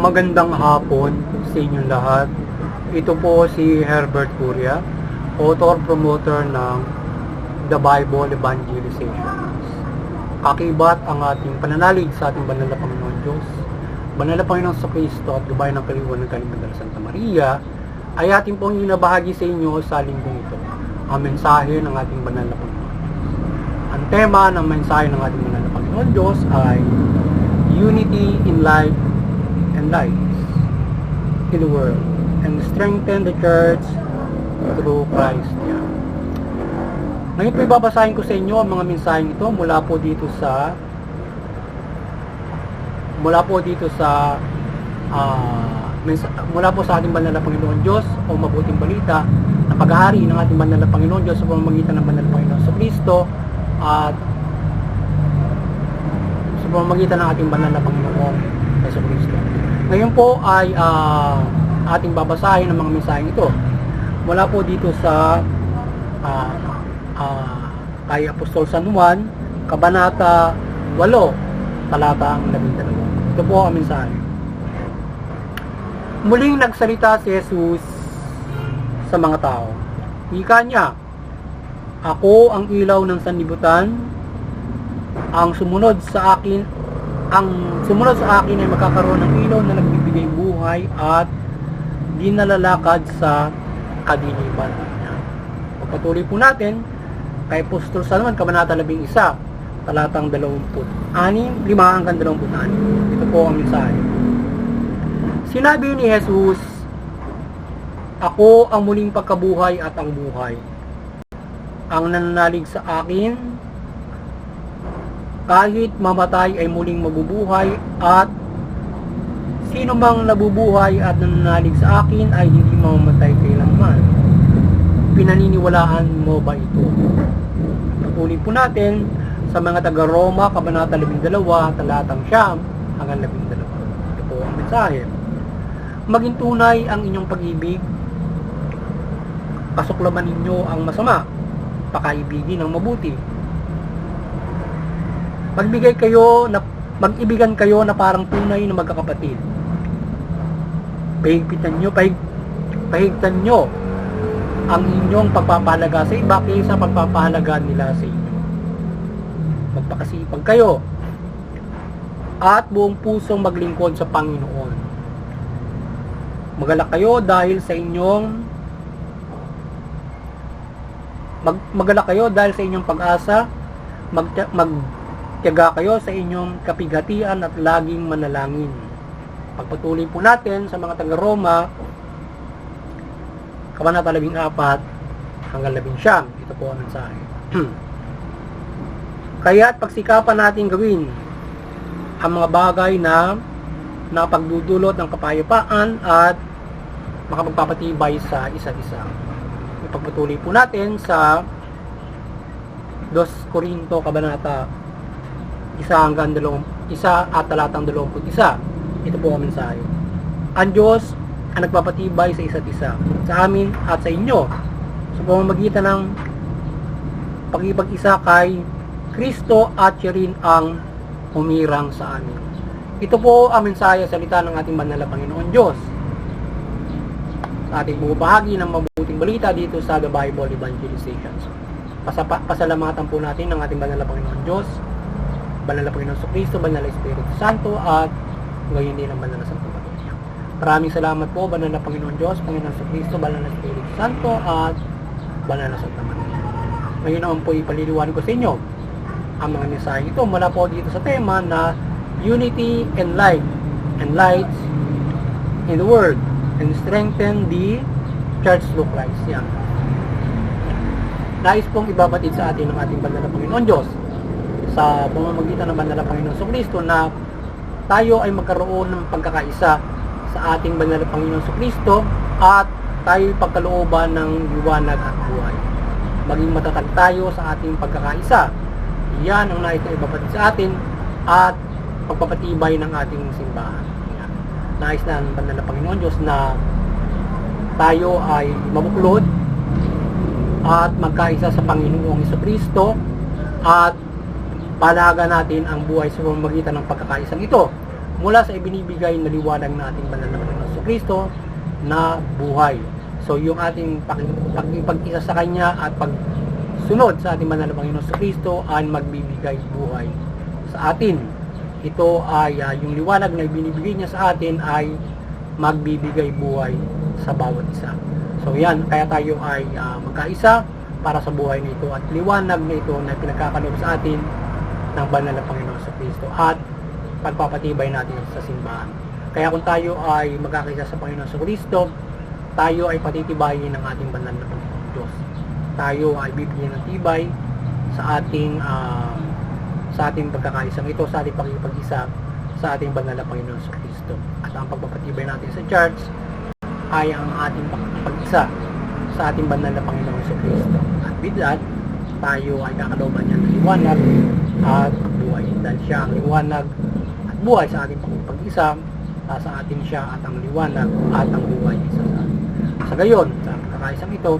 Magandang hapon sa inyong lahat. Ito po si Herbert Curia, author-promoter ng The Bible Evangelizations. Akibat ang ating pananalig sa ating banal na Panginoon Diyos, banal na Panginoon sa Kristo at gabay ng kaliwan ng Kalimantan Santa Maria, ay ating pong inabahagi sa inyo sa linggong ito, ang mensahe ng ating banal na Panginoon Diyos. Ang tema ng mensahe ng ating banal na Panginoon Diyos ay Unity in Life and Lives in the World, and strengthen the Church through Christ. Ngayon po ibabasahin ko sa inyo ang mga mensaheng ito mula po dito sa ating banal na Panginoon Diyos o mabuting balita na paghahari ng ating banal na Panginoon Diyos sa pamamagitan ng banal na Panginoon sa Kristo at sa pamamagitan ng ating banal na Panginoon sa Kristo. Ngayon po ay ating babasahin ang mga mensaheng ito mula po dito sa kay Apostol San Juan, Kabanata 8, talatang 12. Ito po ang mensahe. Muling nagsalita si Jesus sa mga tao. Ika niya, "Ako ang ilaw ng sanlibutan. Ang sumunod sa akin ay magkakaroon ng ilaw na nagbibigay buhay at di nalalakad sa kadiliman." Pagpatuloy po natin kay Apostol San Juan, Kabanata 11, talatang 5 hanggang 26. Ito po ang mensahe. Sinabi ni Jesus, "Ako ang muling pagkabuhay at ang buhay. Ang nananalig sa akin, kahit mamatay ay muling mabubuhay, at sino mang nabubuhay at nananalig sa akin ay hindi mamamatay kailanman. Pinaniniwalaan mo ba ito?" Patuloy po natin sa mga taga-Roma, Kabanata 12, talatang 9 hanggang 12. Ito po ang mensahe. Maging tunay ang inyong pag-ibig, kasuklaman ninyo ang masama, pakaibigin ang mabuti. Mag-ibigan kayo na parang tunay na magkakapatid. Pahigpitan nyo ang inyong pagpapahalaga sa iba kaysa pagpapahalaga nila sa inyo. Magpakasipag kayo at buong pusong maglingkod sa Panginoon. Magalak kayo dahil sa inyong pag-asa. Magtiyaga kayo sa inyong kapighatian at laging manalangin. Pagpatuloy po natin sa mga taga-Roma, Kabanata 14 hanggang 11. Ito po ang mensahe. Kaya't pagsikapan natin gawin ang mga bagay na pagdudulot ng kapayapaan at makapagpapatibay sa isa't isa. Ipagpatuloy po natin sa 2 Korinto, Kabanata 1 at talatang 21. Ito po ang mensahe. Ang Diyos ang nagpapatibay sa isa't isa, sa amin at sa inyo, sa pamamagitan ng pag-ibag-isa kay Kristo, at siya rin ang humirang sa amin. Ito po ang mensahe sa salita ng ating banal na Panginoon Diyos. Sa ating bumabahagi ng mabuting balita dito sa The Bible Evangelizations. Pasalamatan po natin ng ating banal na Panginoon Diyos, banal na Panginoon sa Kristo, banal na Espiritu Santo, at ngayon din ang banal na Santo Maria. Maraming salamat po, banal na Panginoon Diyos, Panginoon sa Kristo, banal na Espiritu Santo, at banal na Santa Maria. Ngayon naman po ipaliliwanag ko sa inyo ang mga mensahe ito mula po dito sa tema na Unity and Light and Lights in the World, and strengthen the Church through Christ. Yan. Nais pong ibabatid sa atin ng ating banal na Panginoon Diyos sa pamamagitan ng banal na Panginoon sa Kristo na tayo ay magkaroon ng pagkakaisa sa ating banal na Panginoon sa Kristo, at tayo pagkalooban ng liwanag at buhay. Maging matatag tayo sa ating pagkakaisa. Yan ang nais na ibabatid sa atin at pagpapatibay ng ating simbahan. Yan. Nais na ng banal na Panginoon Diyos na tayo ay mabuklod at magkaisa sa Panginoong Jesucristo, at palahagan natin ang buhay sa pamamagitan ng pagkakaisang ito mula sa ibinibigay na liwanag na ating banal na Panginoon Kristo na buhay. So yung ating pag-isa sa Kanya at pagsunod sa ating banal na Panginoon Kristo ay magbibigay buhay sa atin. Ito ay yung liwanag na ibinibigay niya sa atin ay magbibigay buhay sa bawat isa. So yan, kaya tayo ay magkaisa para sa buhay nito at liwanag na ito na pinagkakaloob sa atin ng banal na Panginoon sa Kristo at pagpapatibay natin sa simbahan. Kaya kung tayo ay magkakaisa sa Panginoon sa Kristo, tayo ay patitibayin ng ating banal na Panginoon Diyos. Tayo ay bibigyan ng tibay sa ating pagkakaisang ito, sa ating pakikipag-isa sa ating banal na Panginoon sa Kristo. At ang pagpapatibay natin sa church ay ang ating pakikipag-isa sa ating banal na Panginoon sa Kristo. At with that, tayo ay kakalooban niya ng liwanag at buhay. Dahil siya ang liwanag at buhay sa ating pakikipag-isa, sa atin siya at ang liwanag at ang buhay isa sa atin. Sa gayon, sa pagkakaisang ito,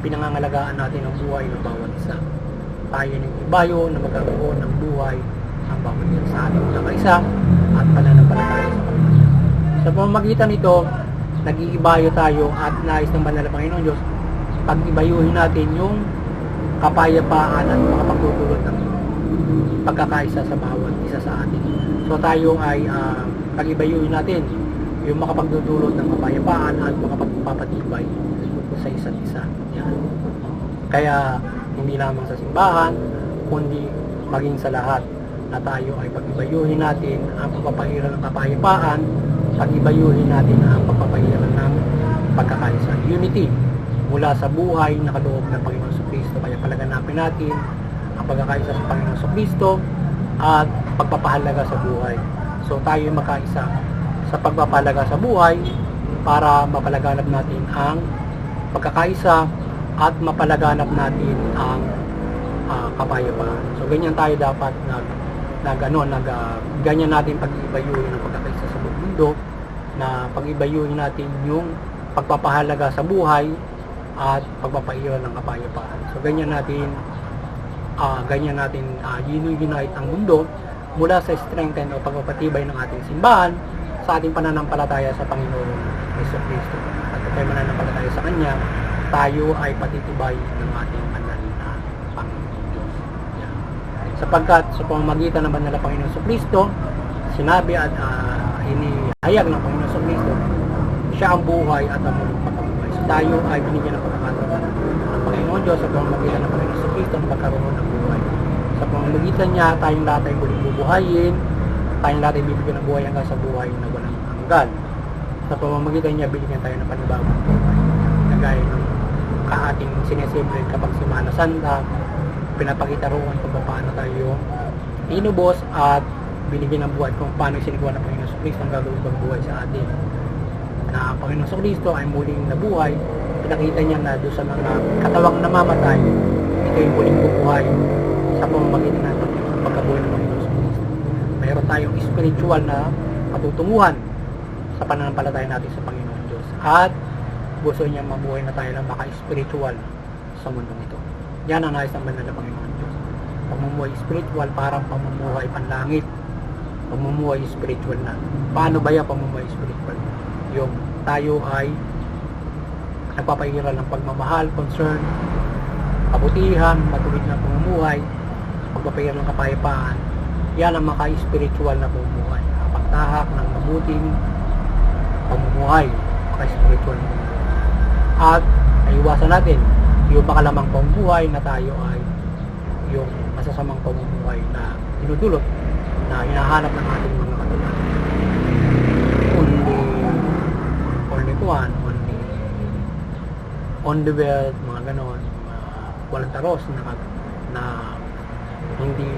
pinangangalagaan natin ang buhay ng bawat isa. Tayo ng ibayo na magkaroon ng buhay ang bawat isa sa ating pagkakaisa at pananampalataya sa Panginoon. Sa pamamagitan nito, nag-iibayo tayo at nais ng banal na Panginoon Diyos, pag-ibayuhin natin yung kapayapaan at makapagtutulot ng pagkakaisa sa bawat isa sa atin. So tayo ay pag-ibayuhin natin yung makapagdudulot ng kapayapaan at makapagpapatibay sa isa't isa. Yan. Kaya hindi lamang sa simbahan, kundi maging sa lahat na tayo ay pag-ibayuhin natin ang pagpapahiran ng kapayapaan, pag-ibayuhin natin ang pagpapahiran ng pagkakaisa. Unity mula sa buhay na kaloob ng Panginoon Kristo. Kaya palaganapin natin ang pagkakaisa sa Panginoon Kristo at pagpapahalaga sa buhay. So tayo magkaisa sa pagpapahalaga sa buhay para mapalaganap natin ang pagkakaisa at mapalaganap natin ang kapayapaan. So ganyan tayo dapat ganyan natin pag-ibayuhin ang pagkakaisa sa buong mundo, na pag-ibayuhin natin yung pagpapahalaga sa buhay at pagpapairal ng kapayapaan. So ganyan natin unite ang mundo mula sa strengthen o pagpapatibay ng ating simbahan sa ating pananampalataya sa Panginoon Hesus Kristo. At kung tayo mananampalataya sa Kanya, tayo ay patitibay ng ating banal na Panginoon Diyos. Yan. Sapagkat sa pamamagitan ng banal na Panginoon Hesus Kristo, sinabi at inihayag ng Panginoon Hesus Kristo, siya ang buhay at ang muling pagkabuhay. So tayo ay binigyan ng pagkakataon ng Panginoon Diyos sa pamamagitan ng Panginoon Hesus Kristo na magkaroon ng buhay. Sa pamamagitan niya, tayong lahat ay muling bubuhayin, tayong lahat ay bibigyan ng buhay hanggang sa buhay na walang hanggan. Sa pamamagitan niya, binigyan tayo ng panibagong buhay. Nagaya ng ating sinesebrate kapag Semana Santa, pinapakita roon kung paano tayo inubos at binigyan ng buhay kung paano sinagawa ng Panginoon Kristo ang gagawin pang buhay sa atin. Na ang Panginoon Kristo ay muling nabuhay, pinakita niya na doon sa mga katawang namamatay, ito yung muling bubuhay sa pamamagitan ng pagkabuhay ng Panginoon Kristo. Mayroon tayong spiritual na patutunguhan sa pananampalataya natin sa Panginoon Diyos. At gusto niya mabuhay na tayo ng maka-spiritual sa mundong ito. Yan ang nais ng banal na Panginoon Diyos. Pamumuhay spiritual, parang pamumuhay panlangit. Pamumuhay spiritual na. Paano ba yung pamumuhay spiritual? Yung tayo ay nagpapahiral ng pagmamahal, concern, kabutihan, matuwid na pamumuhay, pagpapahiral ng kapayapaan. Yan ang maka-spiritual na pamumuhay. Pagtahak ng mabuting pamumuhay, maka-spiritual na pamumuhay. At naiwasan natin yung makalamang pamumuhay na tayo ay yung masasamang pamumuhay na dinudulot na hinahanap ng ating mga katulad. On the world, mga ganon, walang taros na hindi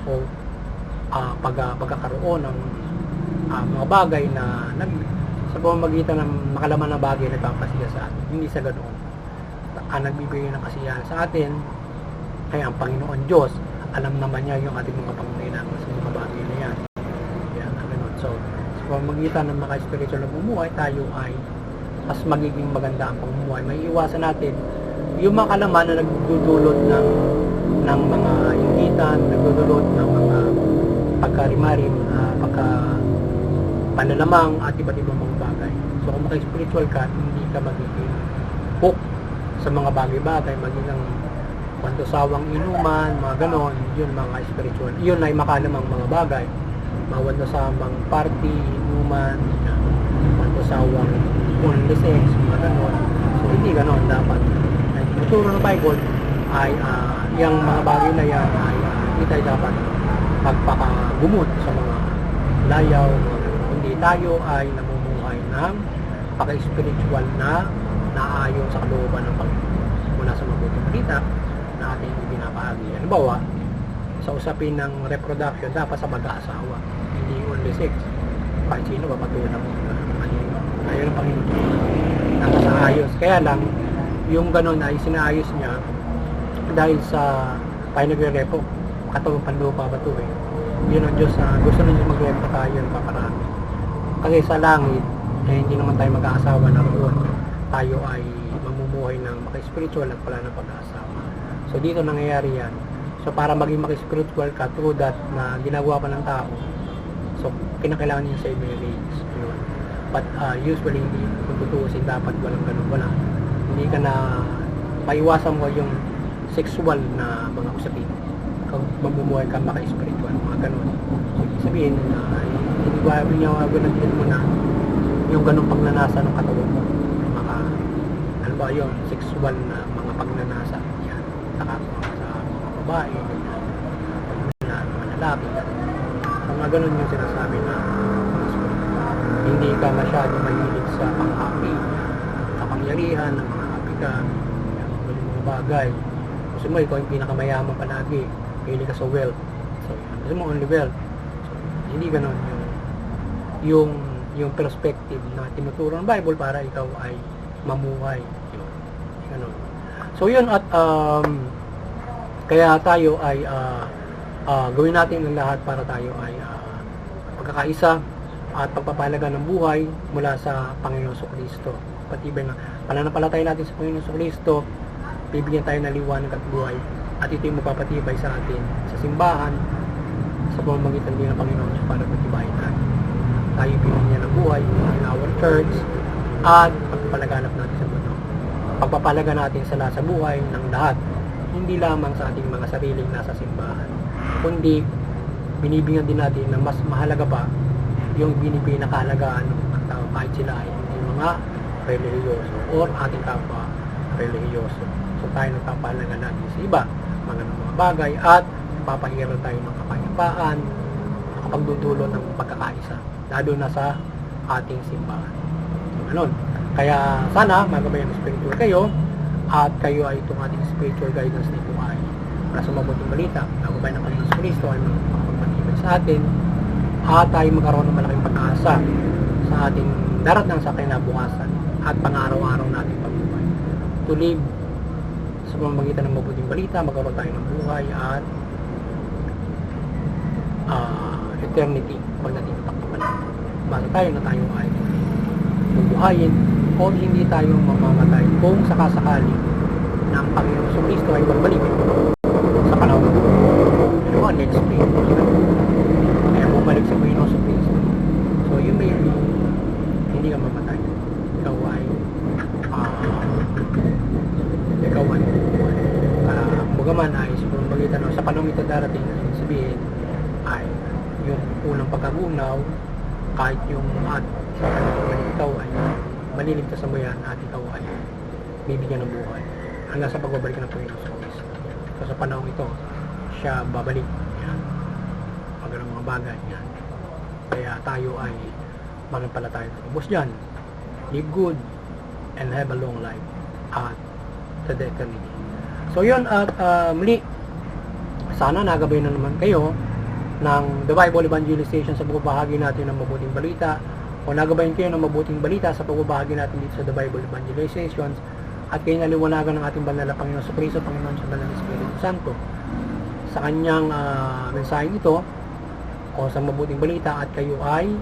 o pagkakaroon ng mga bagay na sa pamamagitan ng makalaman na bagay na nagpapasiya sa atin. Hindi sa ganoon. Nagbibigay ng kasiyahan sa atin. Kaya ang Panginoon Diyos, alam naman niya yung ating mga pangangailangan sa mga bagay na yan. Yan, ganoon. So, sa pamamagitan ng mga spiritual na bumuhay, tayo ay mas magiging maganda ang pamumuhay. May iwasan natin yung mga kalaman na nagdudulot ng mga inggitan, nagdudulot ng mga pagka-rimarim, pagka panalamang at iba't ibang mga bagay. So kung maka-spiritual ka, hindi ka magiging hook sa mga bagay-bagay, maging ang sawang inuman, mga ganon, yun mga spiritual. Yun ay makalamang mga bagay. Mga sawang party, inuman, sawang only sex, mga ganon. So hindi ganon dapat. Ay tinuturo ng Bible ay yung mga bagay na yan ay hindi tayo dapat magpakagumot sa mga layaw, mga ganon. Kundi tayo ay namumuhay ng paka-spiritual na naayon sa kalooban ng Panginoon. Mula sa mabuting balita na ating ibinabahagi. Halimbawa, sa usapin ng reproduction, dapat sa mag-aasawa. Hindi only sex. Kahit sino, papatulang mo. Ayun ang Panginoon. Nakasaayos. Kaya lang, yung ganon ay sinaayos niya dahil sa tayo nagre-repo. Katawang panlupa ba ito eh. Yun ang Diyos na gusto na Diyos mag-repo tayo ng paparami. Kasi sa langit, hindi naman tayo mag-aasawa na roon. Tayo ay mamumuhay ng maka-spiritual at wala ng pag-aasawa. So dito nangyayari yan. So para maging maka-spiritual ka through that na ginagawa pa ng tao, so kinakailangan niya sa marriage. But usually, kung tutuusin, dapat walang ganun, wala. Hindi ka na maiwasan mo yung sexual na mga usapin. Kung mamumuhay ka maka-spiritual, mga ganun. So sabihin, hindi niya ganatin mo na yung ganung pagnanasa ng katawan mo. Ano ba yun? Sexual na mga pagnanasa. Yan. Saka sa mga babae, na mga lalaki. So mga ganun yung sinasabi na hindi ka masyado mahilig sa pang-happy, sa pangyarihan ng mga happy ka, yung mga bagay. Gusto mo, ikaw yung pinakamayaman palagi. Pili ka sa wealth. So, gusto mo only wealth. So, hindi ganun yung perspective na tinuturo ng Bible para ikaw ay mamuhay. Ganun. So yun, at kaya tayo ay gawin natin ang lahat para tayo ay pagkakaisa at pagpapalaga ng buhay mula sa Panginoon Kristo. Patibay na pananampalataya natin sa Panginoon Kristo, bibigyan tayo ng liwanag at buhay, at ito yung magpapatibay sa atin sa simbahan sa pamamagitan din ng Panginoon para patibayin tayo. Tayo binigyan ng buhay in our church at pagpapalaganap natin sa mundo. Pagpapalaga natin sa buhay ng lahat, hindi lamang sa ating mga sariling nasa simbahan, kundi binibigyan din natin na mas mahalaga pa yung pinakahalagaan ng tao kahit sila ay hindi mga relihiyoso or ating kapwa relihiyoso. So tayo nagpapahalaga natin sa iba, mga bagay, at papahira tayo ng kapayapaan, makapagdudulo ng pagkakaisa, lalo na sa ating simbahan. So, ganun. Kaya sana magabayan ng spiritual kayo, at kayo ay itong ating spiritual guidance na ito ay nasa mabuting balita. Magabayan ng Panginoon Kristo ay magpapatibay sa atin, at tayo magkaroon ng malaking pag-asa sa ating daratang sa kinabukasan at pang-araw-araw nating pagbuhay. To live sa pamamagitan ng mabuting balita, magkaroon tayo ng buhay at eternity pagdating sa takbuhan. Basta tayo na tayo ay bubuhayin o hindi tayo mamamatay kung sakasakali na ang Panginoon Kristo ay magbalik sa panahon ng ano ba, next week. Kaya bumalik sa Panginoon Kristo. So you may be hindi ka mamatay. Ikaw ay bugaman ay siguro magitan sa panahon ito darating, sabihin ay yung unang pagkagunaw, kahit yung at sa panahon ikaw ay maliligtas sa muyan at ikaw ay bibigyan ng buhay hanggang sa pagbabalik ng Panginoon sa Kristo. So sa panahon ito, siya babalik. Yan. Magandang mga bagay. Yan. Kaya tayo ay manampalataya sa ubos dyan. Live good and have a long life at to the eternity. So yun, at muli, sana nagabay na naman kayo ng The Bible Evangelization sa pagbabahagi natin ng mabuting balita, o nagabayan kayo ng mabuting balita sa pagbabahagi natin dito sa The Bible Evangelizations, at kayo naliwanagan ng ating banal na Panginoon sa Kristo, Panginoon sa banal na Espiritu Santo sa kanyang mensaheng ito o sa mabuting balita, at kayo ay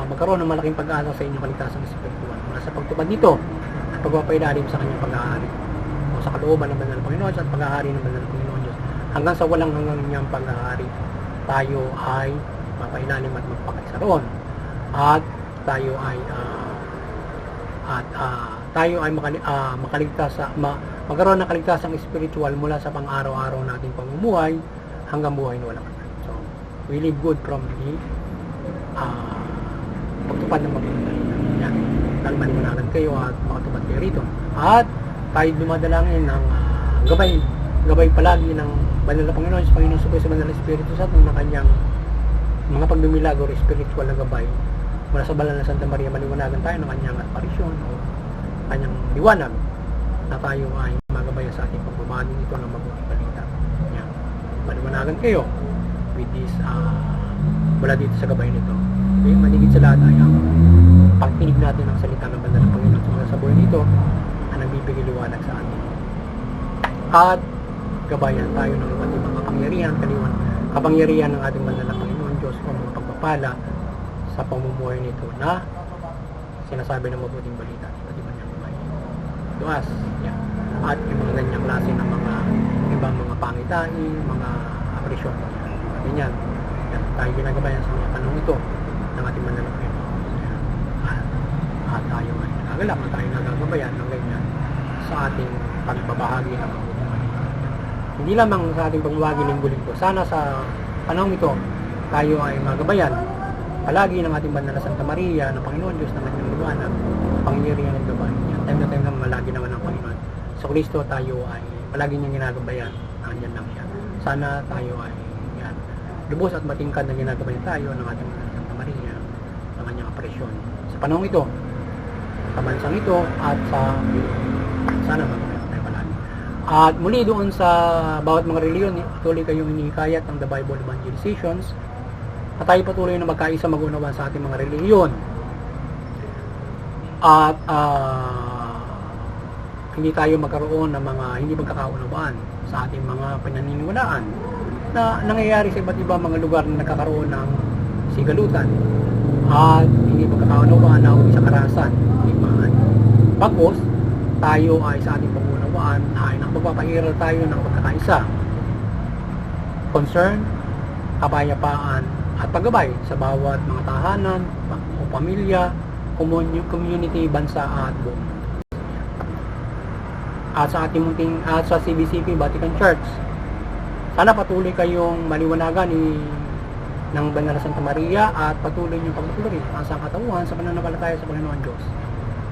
magkaroon ng malaking pag-asa sa inyong kaligtasan espiritual mula sa pagtupad nito at pagpapailalim sa kanyang pag-aari o sa kalooban ng banal na Panginoon at pag-aari ng banal na Panginoon Diyos hanggang sa walang hanggang niyang pag-aari. Tayo ay mapailalim at magpakaisa roon. At tayo ay makaligtas magkaroon ng kaligtasang spiritual mula sa pang-araw-araw nating pamumuhay hanggang buhay na walang hanggan. So, we live good from the pagtupad ng mabuti. Yan. Maliwanagan kayo at makatupad kayo rito. At tayo dumadalangin ng gabay palagi ng Banal na Panginoon, sa Panginoon sa Banal na Espiritu sa atin ng kanyang mga pagdumilagro, spiritual na gabay mula sa Banal na Santa Maria. Maliwanagan tayo ng kanyang aparisyon o kanyang liwanag na tayo ay magabay sa ating pagbabahagi nito ng mabuting balita. Yan. Maliwanagan kayo with this mula dito sa gabay nito. Okay? Manigit sa lahat ay ang pagkinig natin ng salita ng Banal na Panginoon sa buhay nito ang nagbibigay liwanag sa atin. At gabayan tayo ng iba't ibang kapangyarihan ng ating Banal na Panginoon Diyos o mga pagpapala sa pamumuhay nito na sinasabi ng mabuting balita sa iba't ibang gabay. Duas, yan. At yung mga ganyang klase ng mga ibang mga pangitain, mga aparisyon. Ganyan. Yan. Tayo ginagabayan sa mga panahon ito ng ating Banal na Panginoon. At tayo ay nagagalak at tayo nagagabayan ng ganyan sa ating pagbabahagi ng mabuting balita. Hindi lamang sa ating pagbabahagi linggo-linggo. Sana sa panahon ito tayo ay magabayan palagi ng ating Banal na Santa Maria ng Panginoon Diyos ng kanyang liwanag, pangyarihan ng gabay. Time na time na malagi naman ng Panginoon. Sa Kristo tayo ay palagi niyang ginagabayan. Nandiyan lang siya. Sana tayo ay yan, lubos at matingkad na ginagabayan tayo ng ating Banal na Santa Maria ng kanyang aparisyon. Sa panahon ito, sa bansang ito, at sa sana magabayan tayo palagi. At muli doon sa bawat mga reliyon, tuloy kayong inihikayat ng The Bible Evangelizations at tayo patuloy na magkaisa mag-unawa sa ating mga reliyon. At hindi tayo magkaroon ng mga hindi magkakaunawaan sa ating mga pananiniwalaan na nangyayari sa iba't ibang mga lugar na nagkakaroon ng sigalutan at hindi magkakaunawaan na sa karahasan. Pagkos, tayo ay sa ating pag-unawaan ay magpapairal tayo ng pagkakaisa, concern, kapayapaan at paggabay sa bawat mga tahanan o pamilya, community, bansa at buong. At sa ating munting at sa CBCP Vatican Church, sana patuloy kayong maliwanagan ng Banal na Santa Maria at patuloy niyong pagpatuloy ang sangkatauhan sa pananampalataya sa Panginoon Diyos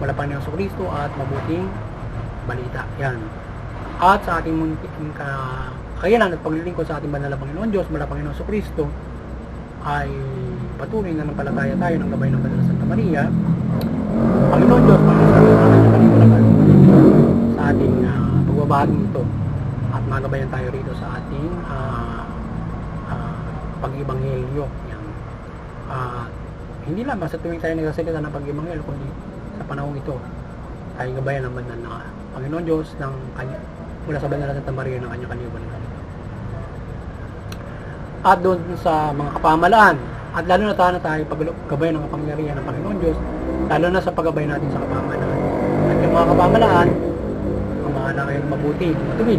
wala Panginoon sa Kristo at mabuting balita. Yan. At sa ating munting kakayanan at paglilingkod sa ating Banal na Panginoon Diyos mula Panginoon sa Kristo ay patuloy na nampalataya tayo ng gabay ng Banal na Santa Maria. Panginoon Diyos, Panginoon sa Kristo, sa ating pagbabahagi nito at magabayan tayo rito sa ating pag-ibanghelyo. Yan. Hindi lang basta tuwing tayo nagsasalita ng pag-ibanghelyo, kundi sa panahon ito tayo gabayan ng Banal na Panginoon Diyos ng mula sa Banal na Santa Maria ng kanyang kaliwanagan. At doon sa mga kapamalaan at lalo na tayo paggabayan ng kapangyarihan ng Panginoon Diyos, lalo na sa paggabay natin sa kapamalaan. At yung mga kapamalaan, mamahala kayo ng mabuti, matuwid,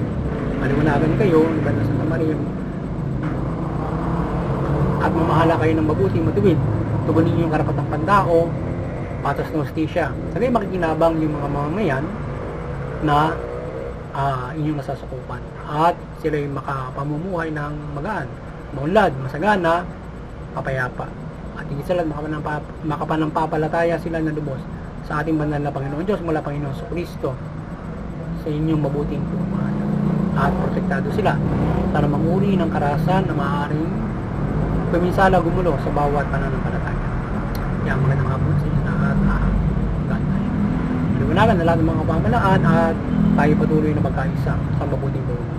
maliwanagan kayo ng Banal na Santa Maria at mamahala kayo ng mabuti, matuwid, tugunin niyo yung karapatang pandao, patas ng hustisya. Sagay makikinabang yung mga mamamayan na inyong nasasakupan at sila yung makapamumuhay ng magaan, maunlad, masagana, kapayapa. At higit sa lahat, makapanampapalataya sila na lubos sa ating Banal na Panginoon Diyos mula Panginoon sa Kristo sa inyong mabuting pamamahala. At protektado sila para manguri ng karahasan na maaaring kuminsala gumulo sa bawat pananampalataya. Yan, magandang hapon sa inyo at liwanagan na lahat ng mga pamalaan at tayo patuloy na magkaisa sa mabuting buhay.